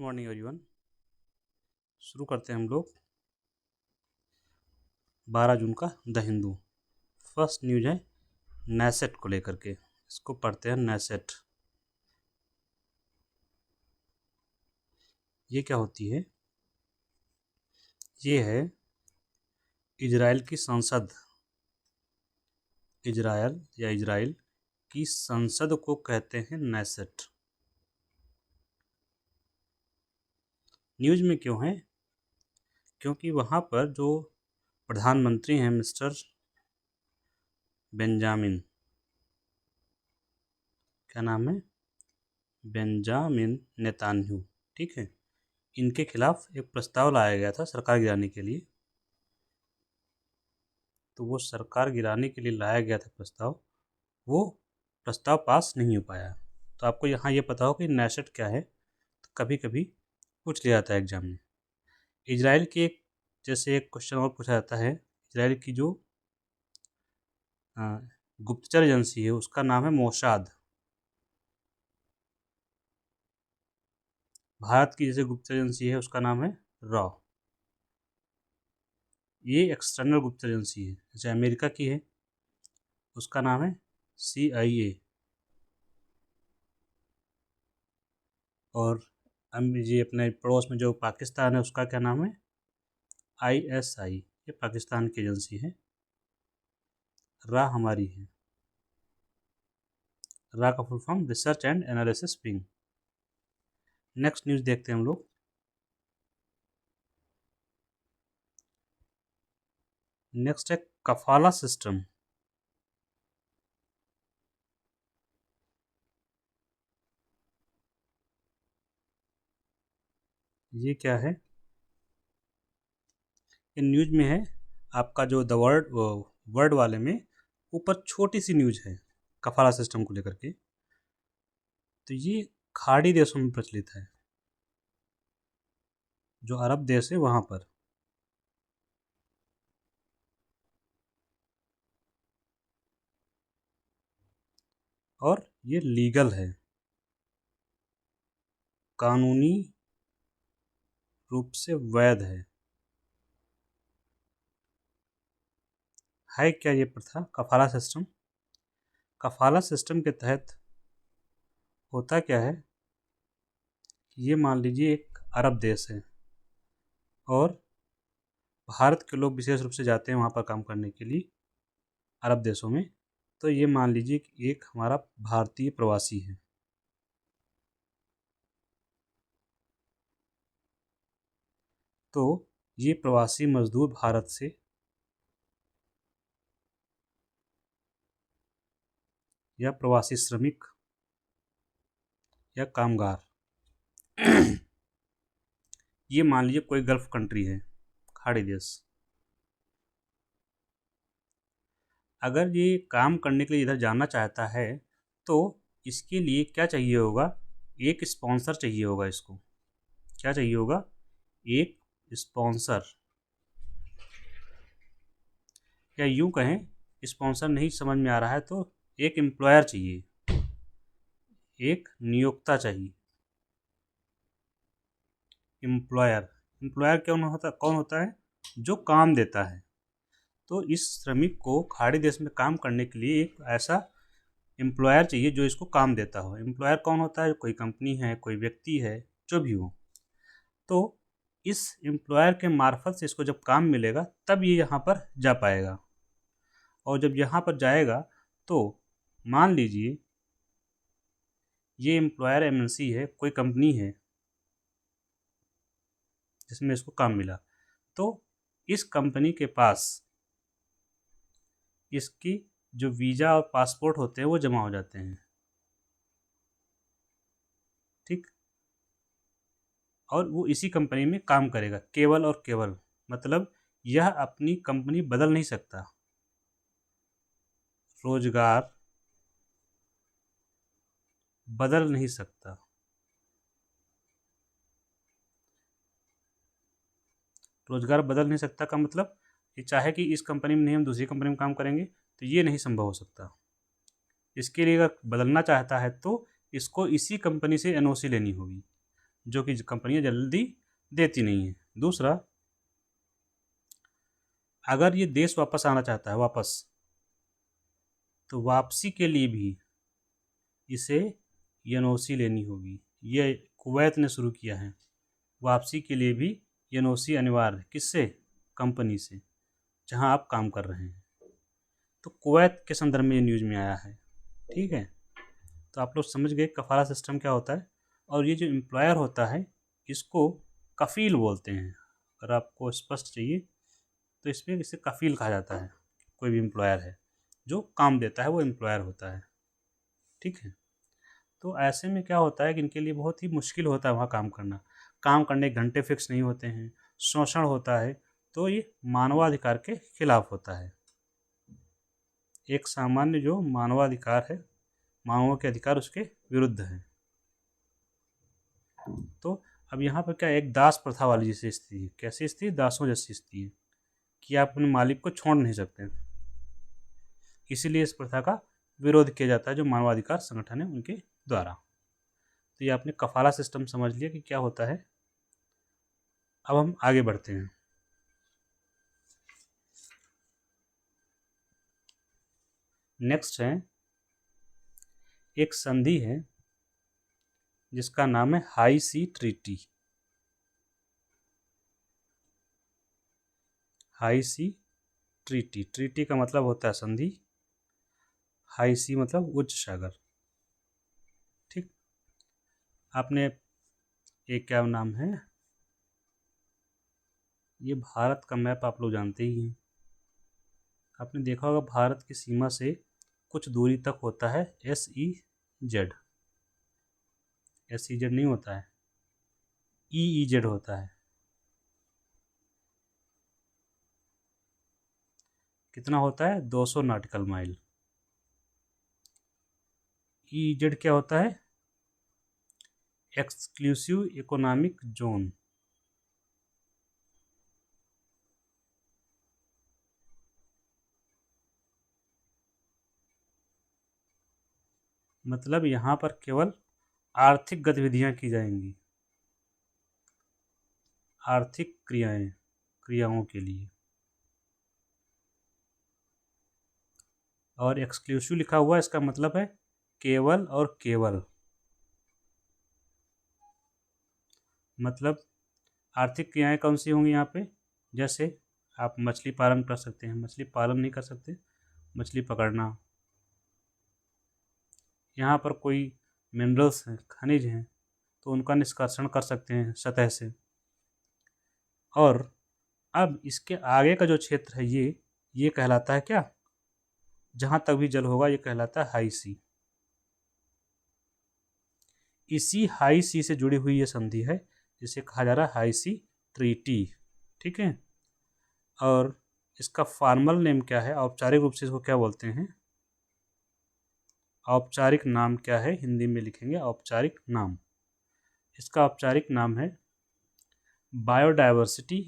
Morning everyone. शुरू करते हैं हम लोग 12 जून का द हिंदू। फर्स्ट न्यूज है नैसेट को लेकर के, इसको पढ़ते हैं। नैसेट ये क्या होती है? ये है इजराइल की संसद, इजराइल की संसद को कहते हैं नैसेट। न्यूज में क्यों है? क्योंकि वहाँ पर जो प्रधानमंत्री हैं मिस्टर बेंजामिन, क्या नाम है, बेंजामिन नेतान्याहू, ठीक है, इनके खिलाफ एक प्रस्ताव लाया गया था सरकार गिराने के लिए। तो वो सरकार गिराने के लिए लाया गया था प्रस्ताव, वो प्रस्ताव पास नहीं हो पाया। तो आपको यहाँ ये पता हो कि नैसेट क्या है, तो कभी कभी पूछ लिया जाता है एग्जाम में। इजराइल की एक, जैसे एक क्वेश्चन और पूछा जाता है, इजराइल की जो गुप्तचर एजेंसी है उसका नाम है मोसाद। भारत की जैसे गुप्तचर एजेंसी है उसका नाम है रॉ। ये एक्सटर्नल गुप्तचर एजेंसी है। जैसे अमेरिका की है उसका नाम है CIA, और ये अपने पड़ोस में जो पाकिस्तान है उसका क्या नाम है, ISI। ये पाकिस्तान की एजेंसी है। रा हमारी है। रा का full form research and analysis wing. Next news देखते हैं हम लोग। नेक्स्ट है कफाला सिस्टम। ये क्या है? ये न्यूज में है आपका जो द वर्ड वाले में ऊपर छोटी सी न्यूज है कफाला सिस्टम को लेकर के। तो ये खाड़ी देशों में प्रचलित है, जो अरब देश है वहाँ पर। और ये लीगल है, कानूनी रूप से वैध है क्या ये प्रथा कफाला सिस्टम? कफाला सिस्टम के तहत होता क्या है, ये मान लीजिए एक अरब देश है और भारत के लोग विशेष रूप से जाते हैं वहाँ पर काम करने के लिए अरब देशों में। तो ये मान लीजिए कि एक हमारा भारतीय प्रवासी है, तो ये प्रवासी मजदूर भारत से या प्रवासी श्रमिक या कामगार ये मान लीजिए कोई गल्फ कंट्री है, खाड़ी देश। अगर ये काम करने के लिए इधर जाना चाहता है तो इसके लिए क्या चाहिए होगा, एक स्पॉन्सर चाहिए होगा इसको। क्या चाहिए होगा? एक स्पॉन्सर, या यूं कहें स्पॉन्सर नहीं समझ में आ रहा है तो एक एम्प्लॉयर चाहिए, एक नियोक्ता चाहिए। एम्प्लॉयर, एम्प्लॉयर कौन होता है? जो काम देता है। तो इस श्रमिक को खाड़ी देश में काम करने के लिए एक ऐसा एम्प्लॉयर चाहिए जो इसको काम देता हो। एम्प्लॉयर कौन होता है? कोई कंपनी है, कोई व्यक्ति है, जो भी हो। तो इस एम्प्लॉयर के मार्फत से इसको जब काम मिलेगा तब ये यहाँ पर जा पाएगा। और जब यहाँ पर जाएगा तो मान लीजिए ये एम्प्लॉयर MNC है, कोई कंपनी है जिसमें इसको काम मिला, तो इस कंपनी के पास इसकी जो वीज़ा और पासपोर्ट होते हैं वो जमा हो जाते हैं, ठीक। और वो इसी कंपनी में काम करेगा केवल और केवल, मतलब यह अपनी कंपनी बदल नहीं सकता, रोजगार बदल नहीं सकता। रोजगार बदल नहीं सकता का मतलब ये चाहे कि इस कंपनी में नहीं हम दूसरी कंपनी में काम करेंगे तो ये नहीं संभव हो सकता। इसके लिए अगर बदलना चाहता है तो इसको इसी कंपनी से NOC लेनी होगी। जो कि कंपनियां जल्दी देती नहीं है। दूसरा, अगर ये देश वापस आना चाहता है वापस, तो वापसी के लिए भी इसे एनओसी लेनी होगी। ये कुवैत ने शुरू किया है। वापसी के लिए भी एनओसी अनिवार्य है। किससे? कंपनी से, जहां आप काम कर रहे हैं। तो कुवैत के संदर्भ में ये न्यूज़ में आया है। ठीक है, तो आप लोग समझ गए कफाला सिस्टम क्या होता है। और ये जो एम्प्लॉयर होता है, इसको कफील बोलते हैं। अगर आपको स्पष्ट चाहिए तो इसमें इसे कफील कहा जाता है। कोई भी एम्प्लॉयर है जो काम देता है वो एम्प्लॉयर होता है। ठीक है, तो ऐसे में क्या होता है कि इनके लिए बहुत ही मुश्किल होता है वहाँ काम करना। काम करने के घंटे फिक्स नहीं होते हैं, शोषण होता है। तो ये मानवाधिकार के खिलाफ होता है। एक सामान्य जो मानवाधिकार है, मानवों के अधिकार, उसके विरुद्ध है। तो अब यहाँ पर क्या, एक दास प्रथा वाली जैसी स्थिति है। कैसी स्थिति? दासों जैसी स्थिति है कि आप अपने मालिक को छोड़ नहीं सकते। इसीलिए इस प्रथा का विरोध किया जाता है जो मानवाधिकार संगठन है उनके द्वारा। तो ये आपने कफाला सिस्टम समझ लिया कि क्या होता है। अब हम आगे बढ़ते हैं। नेक्स्ट है, एक संधि है जिसका नाम है हाई सी ट्रीटी। हाई सी ट्रीटी, ट्रीटी का मतलब होता है संधि, हाई सी मतलब उच्च सागर। ठीक, आपने एक क्या नाम है, ये भारत का मैप आप लोग जानते ही हैं। आपने देखा होगा भारत की सीमा से कुछ दूरी तक होता है SEZ। SEZ नहीं होता है, EEZ होता है। कितना होता है? 200 नॉटिकल माइल। EEZ क्या होता है? Exclusive economic zone. मतलब यहाँ पर केवल आर्थिक गतिविधियाँ की जाएंगी, आर्थिक क्रियाओं के लिए। और एक्सक्लूसिव लिखा हुआ है, इसका मतलब है केवल और केवल। मतलब आर्थिक क्रियाएं कौन सी होंगी यहाँ पे? जैसे आप मछली पालन कर सकते हैं, मछली पालन नहीं कर सकते, मछली पकड़ना। यहाँ पर कोई मिनरल्स हैं, खनिज हैं, तो उनका निष्कर्षण कर सकते हैं सतह से। और अब इसके आगे का जो क्षेत्र है ये कहलाता है क्या? जहाँ तक भी जल होगा ये कहलाता है हाई सी। इसी हाई सी से जुड़ी हुई ये संधि है जिसे कहा जा रहा है हाई सी ट्रीटी। ठीक है, और इसका फॉर्मल नेम क्या है, औपचारिक रूप से इसको क्या बोलते हैं? औपचारिक नाम क्या है? हिंदी में लिखेंगे औपचारिक नाम। इसका औपचारिक नाम है बायोडायवर्सिटी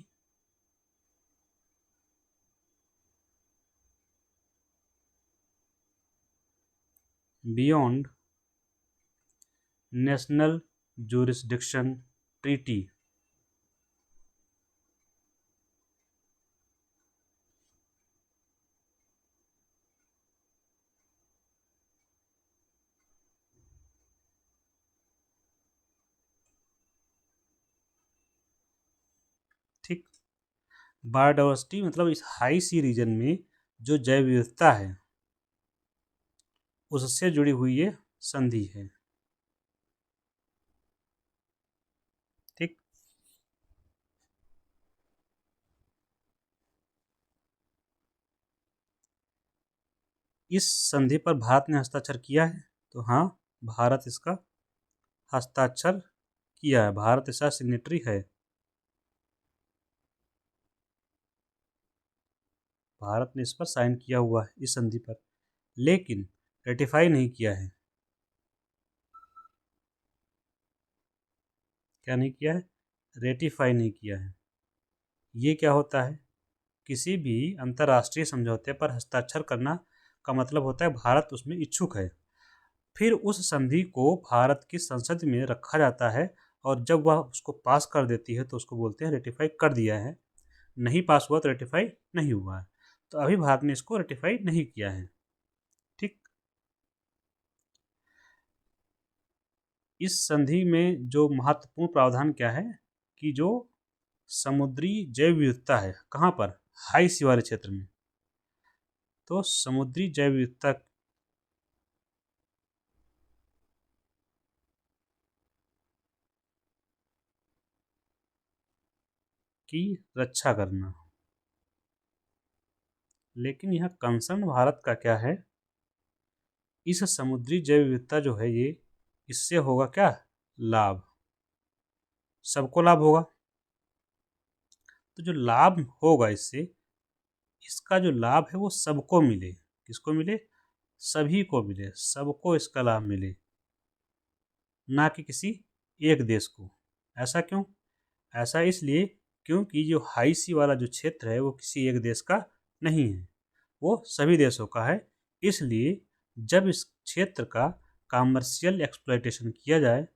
बियॉन्ड नेशनल जूरिसडिक्शन ट्रीटी। ठीक, बायोडायवर्सिटी मतलब इस हाई सी रीजन में जो जैव विविधता है उससे जुड़ी हुई ये संधि है। ठीक, इस संधि पर भारत ने हस्ताक्षर किया है। तो हाँ, भारत इसका हस्ताक्षर किया है, भारत इसका सिग्नेटरी है। भारत ने इस पर साइन किया हुआ है इस संधि पर, लेकिन रेटिफाई नहीं किया है। क्या नहीं किया है? रेटिफाई नहीं किया है। ये क्या होता है? किसी भी अंतर्राष्ट्रीय समझौते पर हस्ताक्षर करना का मतलब होता है भारत उसमें इच्छुक है। फिर उस संधि को भारत की संसद में रखा जाता है और जब वह उसको पास कर देती है तो उसको बोलते हैं रेटिफाई कर दिया है, नहीं पास हुआ तो रेटिफाई नहीं हुआ है। तो अभी भारत ने इसको रेटिफाई नहीं किया है। ठीक, इस संधि में जो महत्वपूर्ण प्रावधान क्या है कि जो समुद्री जैव विविधता है, कहाँ पर, हाई सी वाले क्षेत्र में, तो समुद्री जैव विविधता की रक्षा करना। लेकिन यह कंसर्न भारत का क्या है, इस समुद्री जैव विविधता जो है ये, इससे होगा क्या लाभ, सबको लाभ होगा। तो जो लाभ होगा इससे, इसका जो लाभ है वो सबको मिले। किसको मिले, सभी को मिले, सबको इसका लाभ मिले, ना कि किसी एक देश को। ऐसा क्यों, ऐसा इसलिए क्योंकि जो हाई सी वाला जो क्षेत्र है वो किसी एक देश का नहीं है, वो सभी देशों का है। इसलिए जब इस क्षेत्र का कमर्शियल एक्सप्लॉयटेशन किया जाए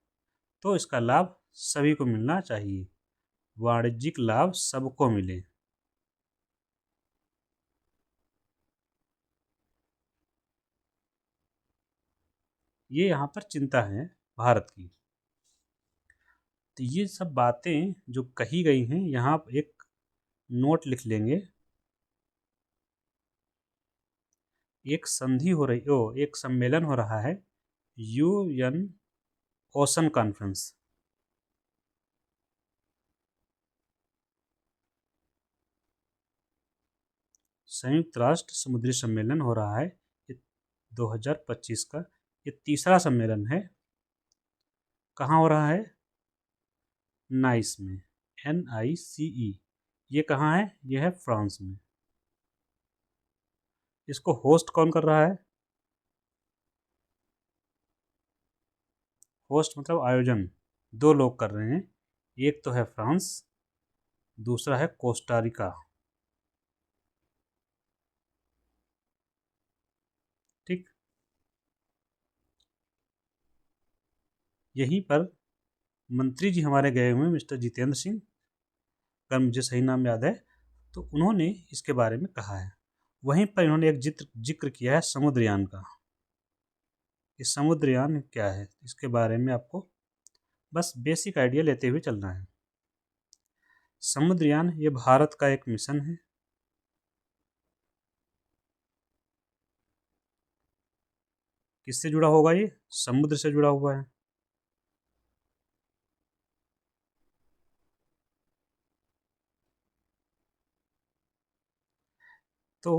तो इसका लाभ सभी को मिलना चाहिए, वाणिज्यिक लाभ सबको मिले। ये यहाँ पर चिंता है भारत की। तो ये सब बातें जो कही गई हैं यहाँ एक नोट लिख लेंगे। एक संधि हो रही, एक सम्मेलन हो रहा है, यूएन ओशन कॉन्फ्रेंस, संयुक्त राष्ट्र समुद्री सम्मेलन हो रहा है, ये 2025 का ये तीसरा सम्मेलन है। कहाँ हो रहा है, नाइस में, NICE। ये कहाँ है, ये है फ्रांस में। इसको होस्ट कौन कर रहा है, होस्ट मतलब आयोजन, दो लोग कर रहे हैं, एक तो है फ्रांस, दूसरा है कोस्टारिका। ठीक, यहीं पर मंत्री जी हमारे गए हुए मिस्टर जितेंद्र सिंह, अगर मुझे सही नाम याद है, तो उन्होंने इसके बारे में कहा है। वहीं पर इन्होंने एक जिक्र किया है समुद्रयान का। ये समुद्रयान क्या है, इसके बारे में आपको बस बेसिक आइडिया लेते हुए चलना है। समुद्रयान ये भारत का एक मिशन है। किससे जुड़ा होगा, ये समुद्र से जुड़ा हुआ है। तो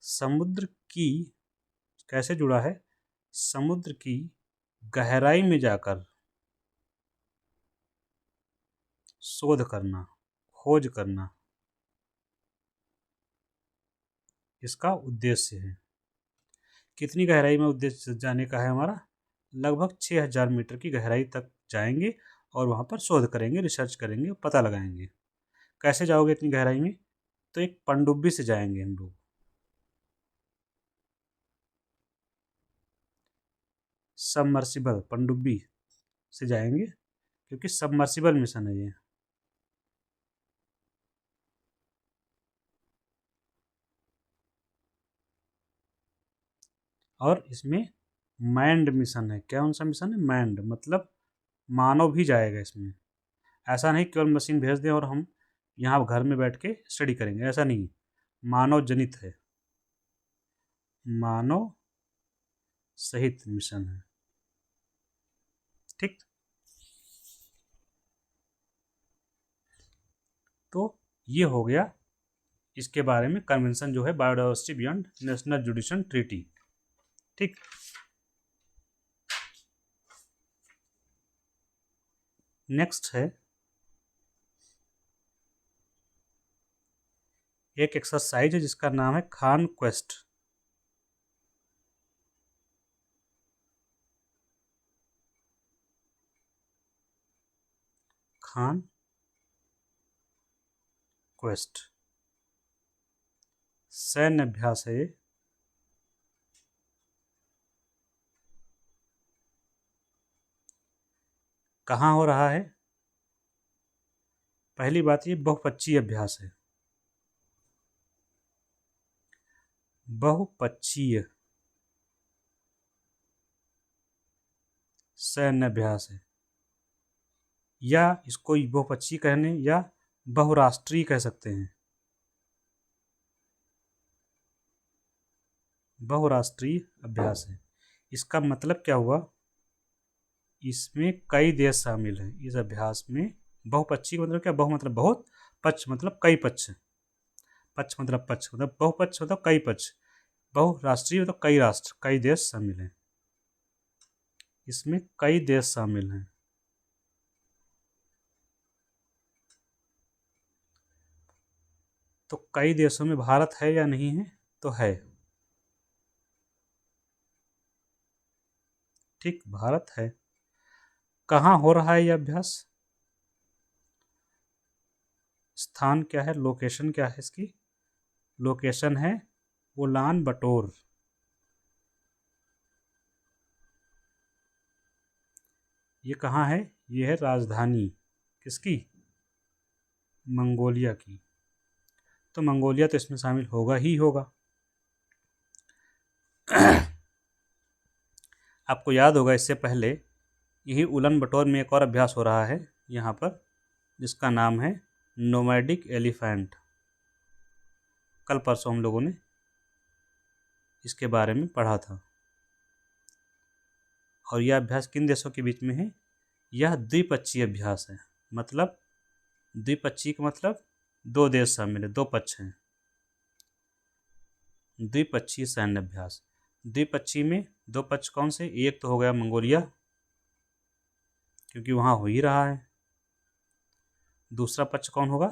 समुद्र की, कैसे जुड़ा है, समुद्र की गहराई में जाकर शोध करना, खोज करना, इसका उद्देश्य है। कितनी गहराई में उद्देश्य जाने का है हमारा, लगभग 6000 मीटर की गहराई तक जाएंगे और वहाँ पर शोध करेंगे, रिसर्च करेंगे, पता लगाएंगे। कैसे जाओगे इतनी गहराई में, तो एक पनडुब्बी से जाएंगे हम लोग, सबमर्सिबल पनडुब्बी से जाएंगे, क्योंकि सबमर्सिबल मिशन है ये। और इसमें मैंड मिशन है। क्या कौन सा मिशन है, मैंड मतलब मानव भी जाएगा इसमें। ऐसा नहीं केवल मशीन भेज दें और हम यहाँ घर में बैठ के स्टडी करेंगे, ऐसा नहीं, मानव जनित है, मानव सहित मिशन है। ठीक, तो ये हो गया इसके बारे में कन्वेंशन जो है, बायोडाइवर्सिटी बियॉन्ड नेशनल जुडिशन ट्रीटी। ठीक, नेक्स्ट है एक एक्सरसाइज है जिसका नाम है खान क्वेस्ट। खान क्वेस्ट सैन्य अभ्यास है ये। कहाँ हो रहा है, पहली बात ये बहुपक्षीय अभ्यास है, बहुपक्षीय सैन्य अभ्यास है, या इसको बहुपक्षीय कहने या बहुराष्ट्रीय कह सकते हैं। बहुराष्ट्रीय अभ्यास है। इसका मतलब क्या हुआ, इसमें कई देश शामिल हैं इस अभ्यास में। बहुपक्षीय मतलब क्या, बहु मतलब बहुत, पक्ष मतलब कई पक्ष, पक्ष मतलब बहुपक्ष मतलब कई पक्ष, बहुराष्ट्रीय मतलब कई राष्ट्र, कई देश शामिल हैं इसमें, कई देश शामिल हैं। तो कई देशों में भारत है या नहीं है, तो है, ठीक, भारत है। कहाँ हो रहा है यह अभ्यास, स्थान क्या है, लोकेशन क्या है इसकी, लोकेशन है उलान बटोर। ये कहाँ है, ये है राजधानी किसकी, मंगोलिया की। तो मंगोलिया तो इसमें शामिल होगा ही होगा। आपको याद होगा इससे पहले यही उलन बटोर में एक और अभ्यास हो रहा है यहाँ पर, जिसका नाम है नोमैडिक एलिफेंट। कल परसों हम लोगों ने इसके बारे में पढ़ा था। और यह अभ्यास किन देशों के बीच में है, यह द्विपक्षीय अभ्यास है। मतलब द्विपक्षीय का मतलब दो देश शामिल है, दो पक्ष हैं। द्विपक्षीय सैन्य अभ्यास, द्विपक्षीय में दो पक्ष कौन से, एक तो हो गया मंगोलिया क्योंकि वहाँ हो ही रहा है, दूसरा पक्ष कौन होगा,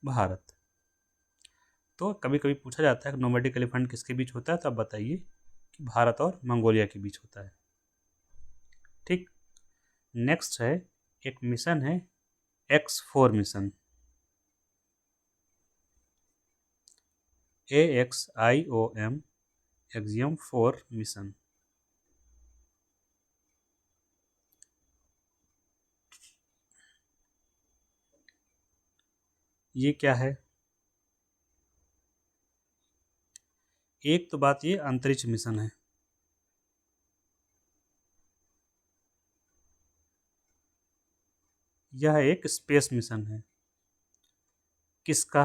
भारत। तो कभी कभी पूछा जाता है कि नोमैडिक एलिफेंट किसके बीच होता है, तो आप बताइए कि भारत और मंगोलिया के बीच होता है, ठीक। नेक्स्ट है, एक मिशन है X4 mission, AXIOM axiom 4 mission. ये क्या है, एक तो बात ये अंतरिक्ष मिशन है, यह एक स्पेस मिशन है। किसका,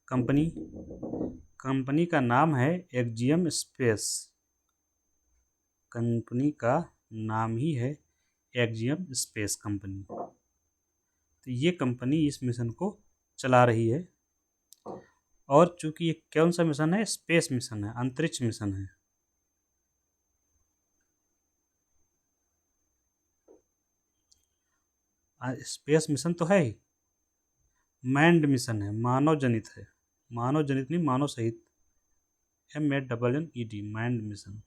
कंपनी, कंपनी का नाम है एक्जियम स्पेस, कंपनी का नाम ही है एक्जियम स्पेस कंपनी। तो ये कंपनी इस मिशन को चला रही है। और चूंकि ये कौन सा मिशन है, स्पेस मिशन है, अंतरिक्ष मिशन है। स्पेस मिशन तो है ही, मैंड मिशन है, मानव जनित है, मानव जनित नहीं, मानव सहित, MANNED, मैंड मिशन।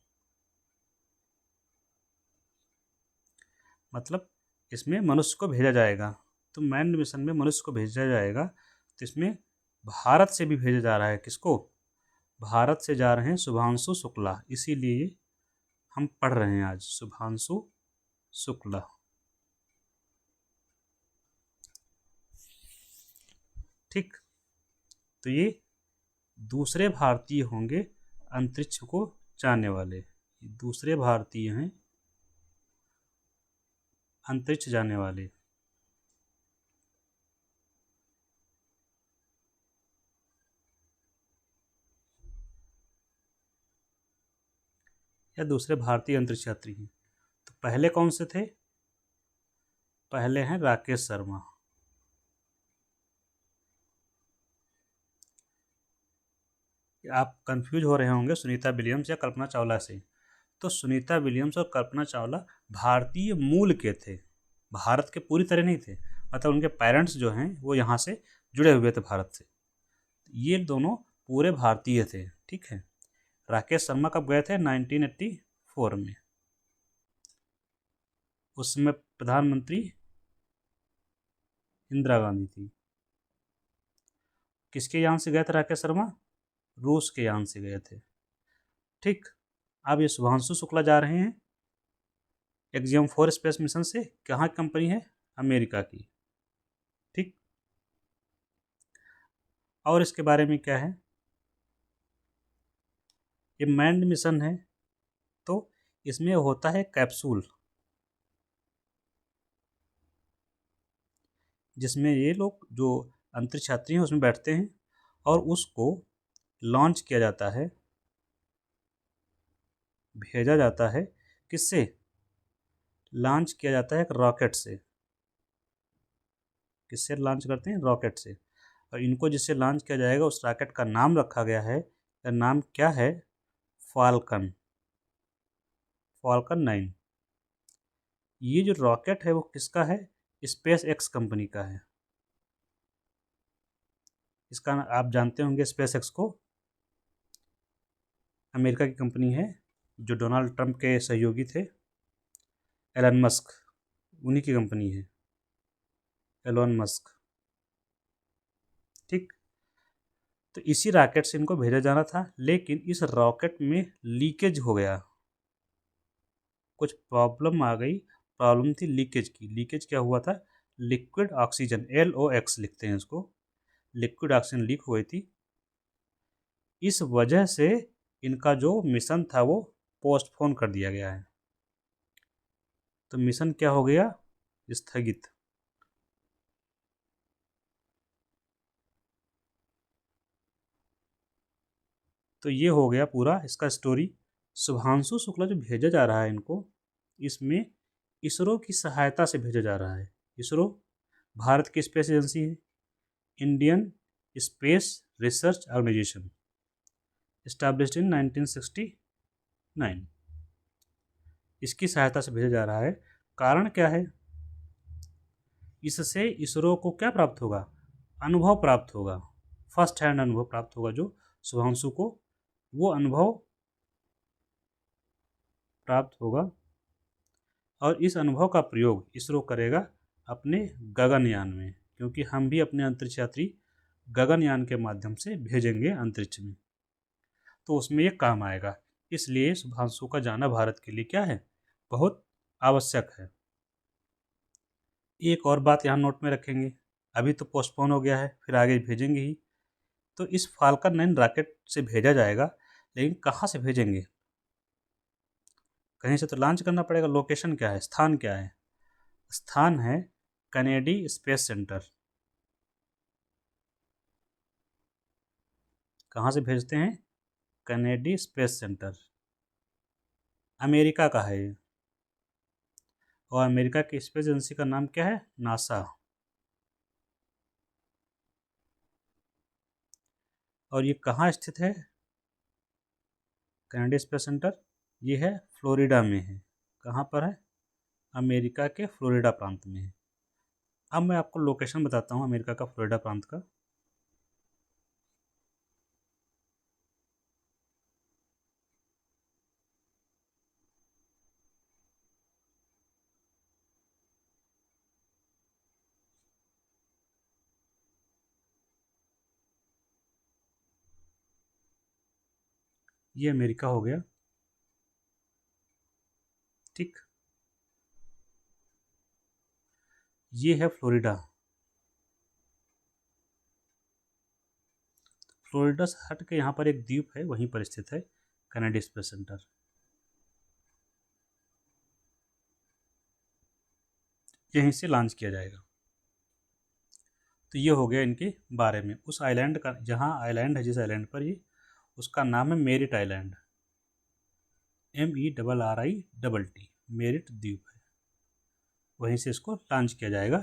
मतलब इसमें मनुष्य को भेजा जाएगा। तो मैंड मिशन में मनुष्य को भेजा जाएगा, तो इसमें भारत से भी भेजा जा रहा है। किसको, भारत से जा रहे हैं शुभांशु शुक्ला, इसीलिए हम पढ़ रहे हैं आज शुभांशु शुक्ला, ठीक। तो ये दूसरे भारतीय होंगे अंतरिक्ष को जाने वाले, दूसरे भारतीय हैं अंतरिक्ष जाने वाले। या दूसरे भारतीय अंतरिक्ष यात्री हैं। तो पहले कौन से थे, पहले हैं राकेश शर्मा। आप कंफ्यूज हो रहे होंगे सुनीता विलियम्स या कल्पना चावला से। तो सुनीता विलियम्स और कल्पना चावला भारतीय मूल के थे, भारत के पूरी तरह नहीं थे, मतलब उनके पेरेंट्स जो हैं वो यहाँ से जुड़े हुए थे भारत से। ये दोनों पूरे भारतीय थे, ठीक है। राकेश शर्मा कब गए थे, 1984 में। उस समय प्रधानमंत्री इंदिरा गांधी थी। किसके यान से गए थे राकेश शर्मा, रूस के यान से गए थे, ठीक। अब ये शुभांशु शुक्ला जा रहे हैं एक्जियम-4 स्पेस मिशन से कहाँ की कंपनी है? अमेरिका की। ठीक। और इसके बारे में क्या है? ये मैन्ड मिशन है, तो इसमें होता है कैप्सूल, जिसमें ये लोग जो अंतरिक्ष यात्री हैं उसमें बैठते हैं और उसको लॉन्च किया जाता है, भेजा जाता है। किससे? लॉन्च किया जाता है एक रॉकेट से। किससे लॉन्च करते हैं? रॉकेट से। और इनको जिससे लॉन्च किया जाएगा उस रॉकेट का नाम रखा गया है, का नाम क्या है? फाल्कन। फाल्कन 9। ये जो रॉकेट है वो किसका है? स्पेस एक्स कंपनी का है। इसका आप जानते होंगे स्पेस एक्स को, अमेरिका की कंपनी है, जो डोनाल्ड ट्रंप के सहयोगी थे, एलन मस्क, उन्हीं की कंपनी है, एलोन मस्क। ठीक। तो इसी रॉकेट से इनको भेजा जाना था, लेकिन इस रॉकेट में लीकेज हो गया, कुछ प्रॉब्लम आ गई। प्रॉब्लम थी लीकेज की। लीकेज क्या हुआ था? लिक्विड ऑक्सीजन, LOX लिखते हैं इसको, लिक्विड ऑक्सीजन लीक हुई थी। इस वजह से इनका जो मिशन था वो पोस्टपोन कर दिया गया है। तो मिशन क्या हो गया? स्थगित। तो ये हो गया पूरा इसका स्टोरी। शुभांशु शुक्ला जो भेजा जा रहा है इनको, इसमें इसरो की सहायता से भेजा जा रहा है। इसरो भारत की स्पेस एजेंसी है, Indian space research organisation, established in 1969। इसकी सहायता से भेजा जा रहा है। कारण क्या है? इससे इसरो को क्या प्राप्त होगा? अनुभव प्राप्त होगा, फर्स्ट हैंड अनुभव प्राप्त होगा। जो शुभांशु को वो अनुभव प्राप्त होगा और इस अनुभव का प्रयोग इसरो करेगा अपने गगनयान में, क्योंकि हम भी अपने अंतरिक्ष यात्री गगनयान के माध्यम से भेजेंगे अंतरिक्ष में, तो उसमें ये काम आएगा। इसलिए शुभांशु का जाना भारत के लिए क्या है? बहुत आवश्यक है। एक और बात यहाँ नोट में रखेंगे, अभी तो पोस्टपोन हो गया है, फिर आगे भेजेंगे ही। तो इस फाल्कन 9 रॉकेट से भेजा जाएगा, लेकिन कहाँ से भेजेंगे? कहीं से तो लॉन्च करना पड़ेगा। लोकेशन क्या है? स्थान क्या है? स्थान है कैनेडी स्पेस सेंटर। कहाँ से भेजते हैं? कैनेडी स्पेस सेंटर, अमेरिका का है ये। और अमेरिका की स्पेस एजेंसी का नाम क्या है? नासा। और ये कहाँ स्थित है? कैनेडी स्पेस सेंटर ये है फ्लोरिडा में है। कहाँ पर है? अमेरिका के फ्लोरिडा प्रांत में है। अब मैं आपको लोकेशन बताता हूँ अमेरिका का फ्लोरिडा प्रांत का। ये अमेरिका हो गया। ठीक। ये है फ्लोरिडा। फ्लोरिडा से हट के यहाँ पर एक द्वीप है, वहीं पर स्थित है कैनेडी स्पेस सेंटर। यहीं से लॉन्च किया जाएगा। तो ये हो गया इनके बारे में। उस आइलैंड का, जहाँ आइलैंड है, जिस आइलैंड पर ये, उसका नाम है मेरिट आइलैंड, MERRITT, मेरिट द्वीप है। वहीं से इसको लॉन्च किया जाएगा।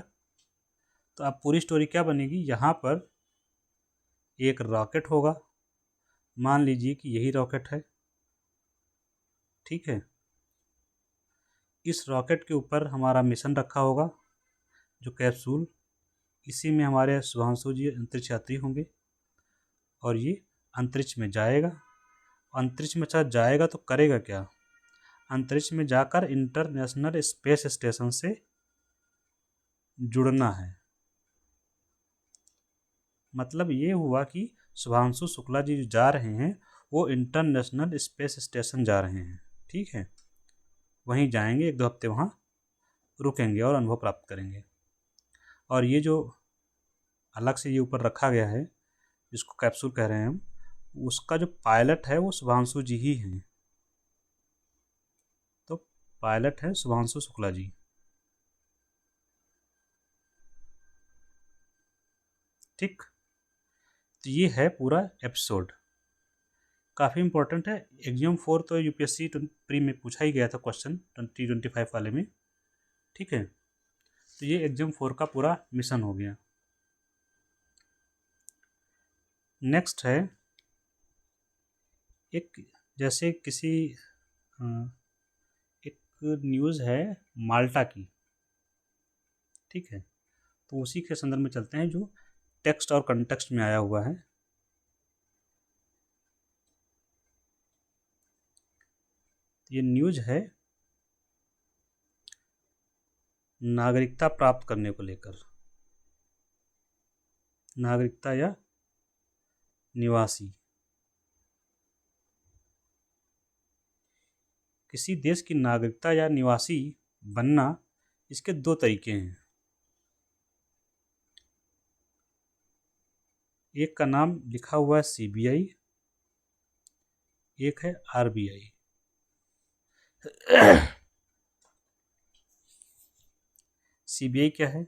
तो अब पूरी स्टोरी क्या बनेगी? यहाँ पर एक रॉकेट होगा, मान लीजिए कि यही रॉकेट है। ठीक है। इस रॉकेट के ऊपर हमारा मिशन रखा होगा, जो कैप्सूल, इसी में हमारे शुभांशु जी अंतरिक्ष यात्री होंगे और ये अंतरिक्ष में जाएगा। अंतरिक्ष में अच्छा जाएगा तो करेगा क्या? अंतरिक्ष में जाकर इंटरनेशनल स्पेस स्टेशन से जुड़ना है। मतलब ये हुआ कि शुभांशु शुक्ला जी जो जा रहे हैं वो इंटरनेशनल स्पेस स्टेशन जा रहे हैं। ठीक है। वहीं जाएंगे, 1-2 हफ्ते वहाँ रुकेंगे और अनुभव प्राप्त करेंगे। और ये जो अलग से ये ऊपर रखा गया है, जिसको कैप्सूल कह रहे हैं हम, उसका जो पायलट है वो शुभांशु जी ही हैं। तो पायलट है शुभांशु शुक्ला जी। ठीक, तो ये है पूरा एपिसोड, काफ़ी इंपॉर्टेंट है। एग्जाम 4 तो यूपीएससी प्री में पूछा ही गया था क्वेश्चन 2025 वाले में। ठीक है, तो ये एग्जाम 4 का पूरा मिशन हो गया। नेक्स्ट है एक, जैसे किसी एक न्यूज़ है माल्टा की। ठीक है, तो उसी के संदर्भ में चलते हैं जो टेक्स्ट और कंटेक्स्ट में आया हुआ है। ये न्यूज़ है नागरिकता प्राप्त करने को लेकर, नागरिकता या निवासी। किसी देश की नागरिकता या निवासी बनना, इसके 2 तरीके हैं। एक का नाम लिखा हुआ है सीबीआई, एक है आरबीआई। सीबीआई क्या है?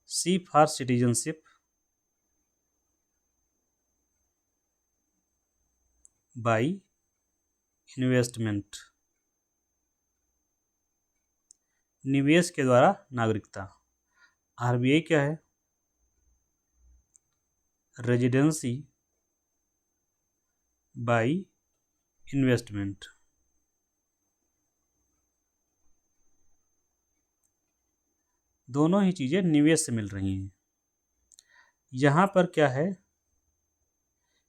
सी फॉर सिटीजनशिप, बाई इन्वेस्टमेंट, निवेश के द्वारा नागरिकता। आरबीआई क्या है? Residency by investment. दोनों ही चीज़ें निवेश से मिल रही हैं। यहाँ पर क्या है,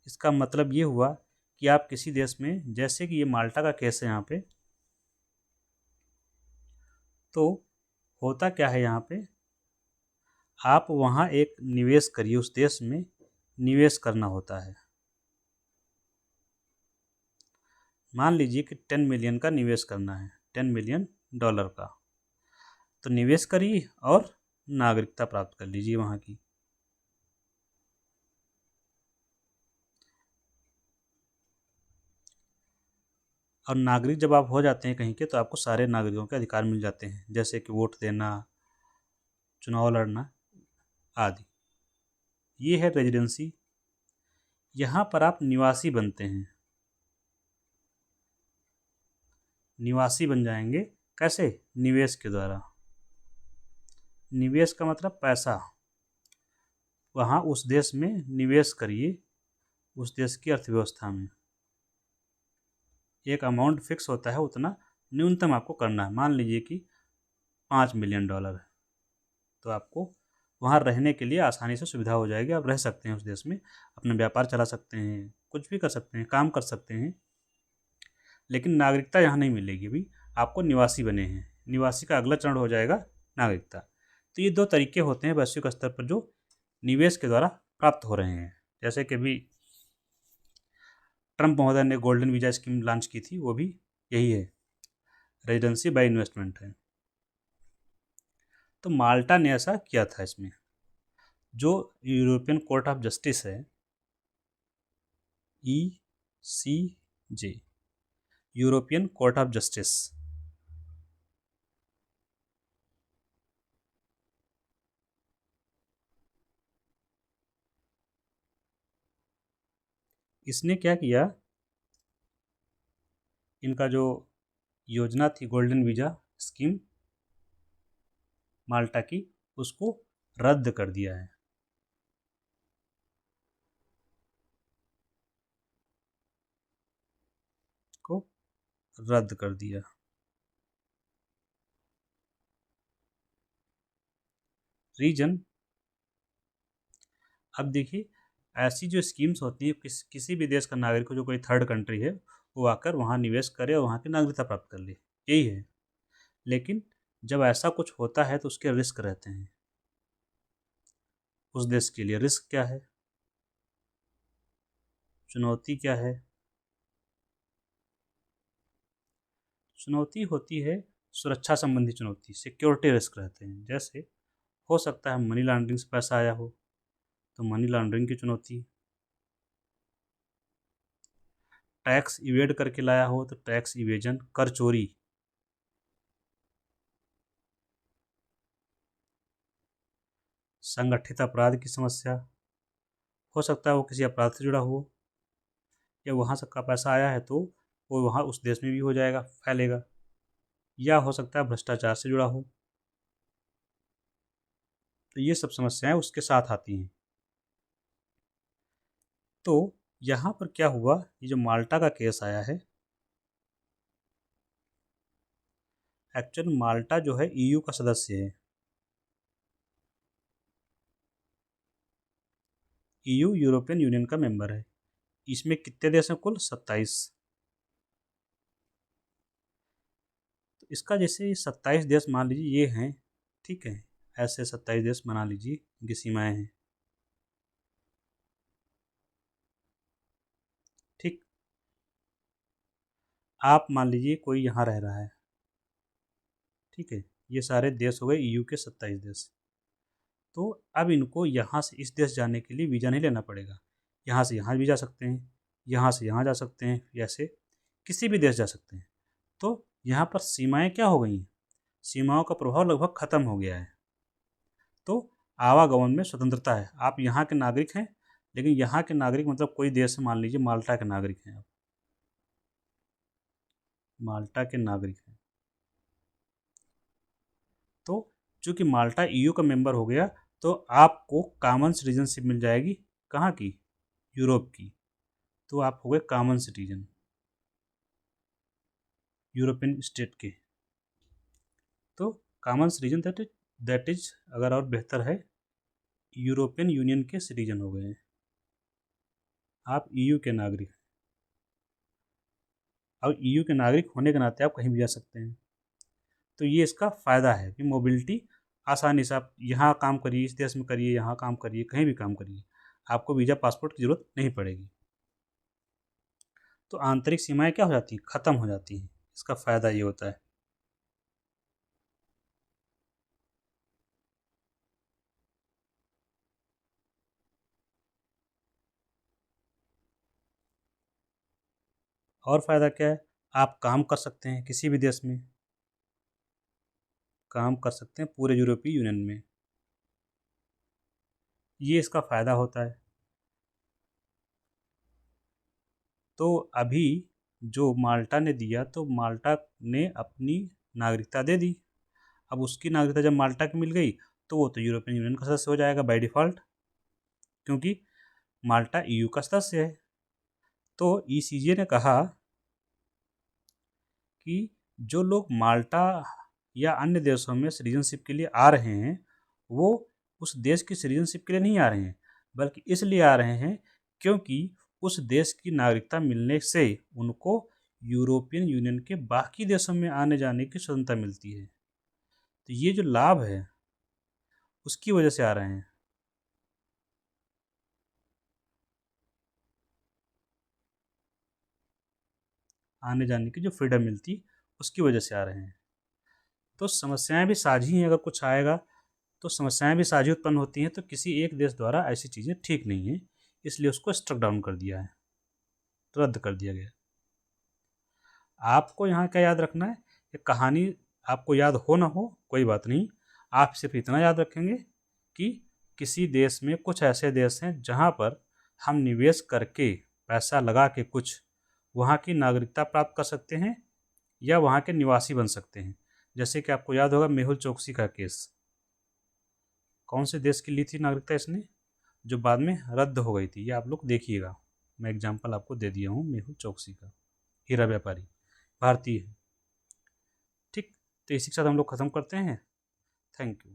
इसका मतलब ये हुआ कि आप किसी देश में, जैसे कि ये माल्टा का केस है यहाँ पे, तो होता क्या है यहाँ पे, आप वहाँ एक निवेश करिए, उस देश में निवेश करना होता है। मान लीजिए कि 10 मिलियन का निवेश करना है, $10 मिलियन का, तो निवेश करिए और नागरिकता प्राप्त कर लीजिए वहाँ की। और नागरिक जब आप हो जाते हैं कहीं के, तो आपको सारे नागरिकों के अधिकार मिल जाते हैं, जैसे कि वोट देना, चुनाव लड़ना आदि। ये है रेजिडेंसी। यहाँ पर आप निवासी बनते हैं, निवासी बन जाएंगे कैसे? निवेश के द्वारा। निवेश का मतलब पैसा, वहाँ उस देश में निवेश करिए, उस देश की अर्थव्यवस्था में। एक अमाउंट फिक्स होता है, उतना न्यूनतम आपको करना है। मान लीजिए कि $5 मिलियन है, तो आपको वहाँ रहने के लिए आसानी से सुविधा हो जाएगी। आप रह सकते हैं उस देश में, अपना व्यापार चला सकते हैं, कुछ भी कर सकते हैं, काम कर सकते हैं। लेकिन नागरिकता यहाँ नहीं मिलेगी। भी आपको निवासी बने हैं, निवासी का अगला चरण हो जाएगा नागरिकता। तो ये 2 तरीके होते हैं वैश्विक स्तर पर जो निवेश के द्वारा प्राप्त हो रहे हैं। जैसे कि अभी ट्रंप महोदय ने गोल्डन वीजा स्कीम लॉन्च की थी, वो भी यही है, रेजिडेंसी बाय इन्वेस्टमेंट है। तो माल्टा ने ऐसा किया था। इसमें जो यूरोपियन कोर्ट ऑफ जस्टिस है, ECJ, European court of justice, इसने क्या किया, इनका जो योजना थी गोल्डन वीजा स्कीम माल्टा की, उसको रद्द कर दिया है। को रद्द कर दिया। रीजन, अब देखिए, ऐसी जो स्कीम्स होती है, किसी भी देश का नागरिक हो, जो कोई थर्ड कंट्री है, वो आकर वहाँ निवेश करे और वहाँ की नागरिकता प्राप्त कर ले, यही है। लेकिन जब ऐसा कुछ होता है तो उसके रिस्क रहते हैं। उस देश के लिए रिस्क क्या है, चुनौती क्या है? चुनौती होती है सुरक्षा संबंधी चुनौती, सिक्योरिटी रिस्क रहते हैं। जैसे हो सकता है मनी लॉन्ड्रिंग से पैसा आया हो, तो मनी लॉन्ड्रिंग की चुनौती। टैक्स इवेड करके लाया हो तो टैक्स इवेजन, कर चोरी। संगठित अपराध की समस्या, हो सकता है वो किसी अपराध से जुड़ा हो, या वहाँ से का पैसा आया है तो वो वहाँ उस देश में भी हो जाएगा, फैलेगा। या हो सकता है भ्रष्टाचार से जुड़ा हो। तो ये सब समस्याएं उसके साथ आती हैं। तो यहाँ पर क्या हुआ, ये जो माल्टा का केस आया है, एक्चुअल माल्टा जो है ईयू का सदस्य है। ईयू यूरोपियन यूनियन का मेंबर है। इसमें कितने देश हैं कुल? 27। तो इसका जैसे 27 देश मान लीजिए ये हैं, ठीक है, ऐसे 27 देश बना लीजिए, इनकी सीमाएं हैं, ठीक। आप मान लीजिए कोई यहाँ रह रहा है, ठीक है, ये सारे देश हो गए ईयू के 27 देश। तो अब इनको यहाँ से इस देश जाने के लिए वीज़ा नहीं लेना पड़ेगा, यहाँ से यहाँ भी जा सकते हैं, यहाँ से यहाँ जा सकते हैं, ऐसे किसी भी देश जा सकते हैं। तो यहाँ पर सीमाएं क्या हो गई हैं, सीमाओं का प्रभाव लगभग ख़त्म हो गया है। तो आवागमन में स्वतंत्रता है। आप यहाँ के नागरिक हैं, लेकिन यहाँ के नागरिक मतलब कोई देश है, मान लीजिए माल्टा के नागरिक हैं आप, माल्टा के नागरिक हैं, तो चूंकि माल्टा ईयू का मेंबर हो गया तो आपको कॉमन सिटीजनशिप मिल जाएगी। कहाँ की? यूरोप की। तो आप हो गए कॉमन सिटीजन यूरोपियन स्टेट के। तो कॉमन सिटीजन दैट इज अगर और बेहतर है, यूरोपियन यूनियन के सिटीजन हो गए हैं आप, ईयू के नागरिक। और ईयू के नागरिक होने के नाते आप कहीं भी जा सकते हैं। तो ये इसका फ़ायदा है कि मोबिलिटी आसानी से, आप यहाँ काम करिए, इस देश में करिए, यहाँ काम करिए, कहीं भी काम करिए, आपको वीज़ा पासपोर्ट की ज़रूरत नहीं पड़ेगी। तो आंतरिक सीमाएं क्या हो जाती हैं? ख़त्म हो जाती हैं। इसका फ़ायदा ये होता है। और फ़ायदा क्या है? आप काम कर सकते हैं किसी भी देश में, काम कर सकते हैं पूरे यूरोपीय यूनियन में, ये इसका फ़ायदा होता है। तो अभी जो माल्टा ने दिया, तो माल्टा ने अपनी नागरिकता दे दी। अब उसकी नागरिकता जब माल्टा की मिल गई तो वो तो यूरोपियन यूनियन का सदस्य हो जाएगा बाय डिफ़ॉल्ट, क्योंकि माल्टा ईयू का सदस्य है। तो ईसीजे ने कहा कि जो लोग माल्टा या अन्य देशों में सिटीजनशिप के लिए आ रहे हैं, वो उस देश की सिटीजनशिप के लिए नहीं आ रहे हैं, बल्कि इसलिए आ रहे हैं क्योंकि उस देश की नागरिकता मिलने से उनको यूरोपियन यूनियन के बाकी देशों में आने जाने की स्वतंत्रता मिलती है। तो ये जो लाभ है उसकी वजह से आ रहे हैं, आने जाने की जो फ्रीडम मिलती उसकी वजह से आ रहे हैं। तो समस्याएं भी साझी हैं। अगर कुछ आएगा तो समस्याएं भी साझी उत्पन्न होती हैं। तो किसी एक देश द्वारा ऐसी चीज़ें ठीक नहीं है, इसलिए उसको स्ट्रक डाउन कर दिया है, रद्द कर दिया गया। आपको यहाँ क्या याद रखना है, ये कहानी आपको याद हो ना हो कोई बात नहीं, आप सिर्फ इतना याद रखेंगे कि किसी देश में कुछ ऐसे देश हैं जहाँ पर हम निवेश करके, पैसा लगा के कुछ वहाँ की नागरिकता प्राप्त कर सकते हैं या वहाँ के निवासी बन सकते हैं। जैसे कि आपको याद होगा मेहुल चोकसी का केस, कौन से देश की ली थी नागरिकता इसने, जो बाद में रद्द हो गई थी। ये आप लोग देखिएगा, मैं एग्जाम्पल आपको दे दिया हूँ मेहुल चोकसी का, हीरा व्यापारी, भारतीय है, ठीक। तो इसी के साथ हम लोग ख़त्म करते हैं। Thank you.